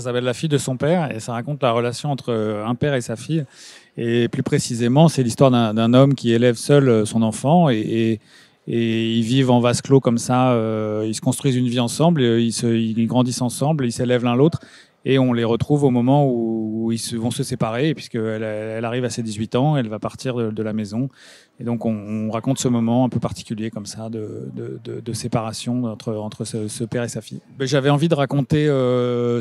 s'appelle La fille de son père et ça raconte la relation entre un père et sa fille. Et plus précisément, c'est l'histoire d'un homme qui élève seul son enfant et ils vivent en vase clos comme ça. Ils se construisent une vie ensemble, ils grandissent ensemble, ils s'élèvent l'un l'autre. Et on les retrouve au moment où vont se séparer, puisqu'elle arrive à ses 18 ans, elle va partir de la maison. Et donc on raconte ce moment un peu particulier comme ça de séparation entre ce père et sa fille. J'avais envie de raconter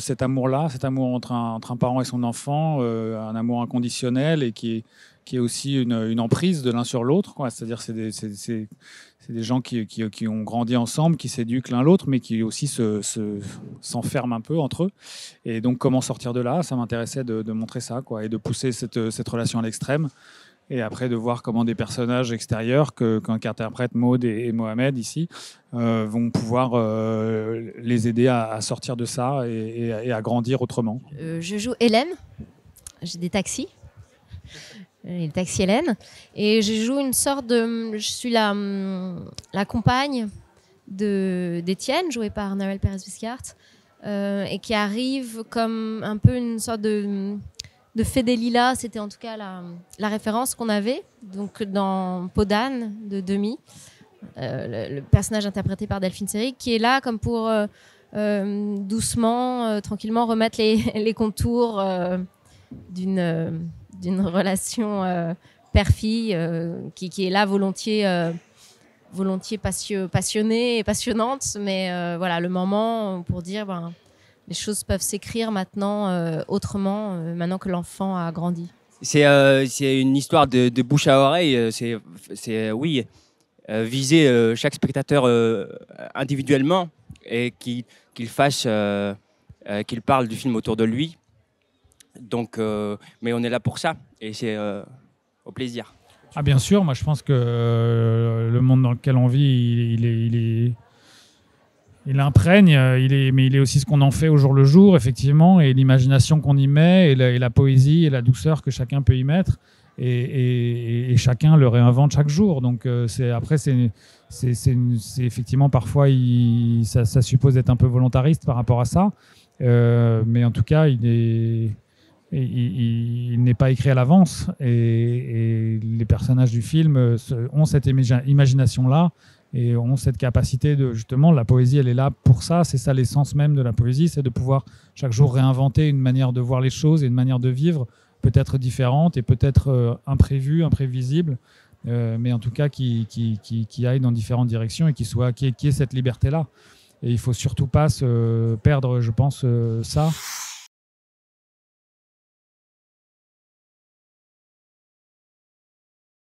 cet amour-là, cet amour entre un parent et son enfant, un amour inconditionnel et qui est aussi une emprise de l'un sur l'autre, quoi. C'est-à-dire c'est des gens qui ont grandi ensemble, qui s'éduquent l'un l'autre, mais qui aussi s'enferment un peu entre eux. Et donc, comment sortir de là? Ça m'intéressait de montrer ça, quoi, et de pousser cette relation à l'extrême. Et après, de voir comment des personnages extérieurs qu'interprètent Maud et Mohamed ici vont pouvoir les aider à sortir de ça et à grandir autrement. Je joue Hélène, j'ai des taxis. Le taxi Hélène, et je joue une sorte de... Je suis la compagne d'Étienne, jouée par Nawel Pérez-Viscart, et qui arrive comme un peu une sorte de fée des lilas. C'était en tout cas la référence qu'on avait, donc dans Podane de Demy, le personnage interprété par Delphine Seyrig, qui est là comme pour doucement, tranquillement remettre les contours d'une relation père-fille qui est là volontiers passionnée et passionnante, mais voilà, le moment pour dire les choses peuvent s'écrire maintenant autrement, maintenant que l'enfant a grandi. C'est une histoire de bouche à oreille, oui, viser chaque spectateur individuellement et qu'il parle du film autour de lui. Donc, mais on est là pour ça et c'est au plaisir. Ah bien sûr, moi je pense que le monde dans lequel on vit, il imprègne, mais il est aussi ce qu'on en fait au jour le jour, effectivement, et l'imagination qu'on y met, et la poésie et la douceur que chacun peut y mettre, et chacun le réinvente chaque jour. Donc c'est effectivement parfois ça suppose d'être un peu volontariste par rapport à ça, mais en tout cas il n'est pas écrit à l'avance et les personnages du film ont cette imagination-là et ont cette capacité de, justement, la poésie, elle est là pour ça. C'est ça l'essence même de la poésie, c'est de pouvoir chaque jour réinventer une manière de voir les choses et une manière de vivre peut-être différente et peut-être imprévue, imprévisible, mais en tout cas qui aille dans différentes directions et qui ait cette liberté-là. Et il ne faut surtout pas se perdre, je pense, ça.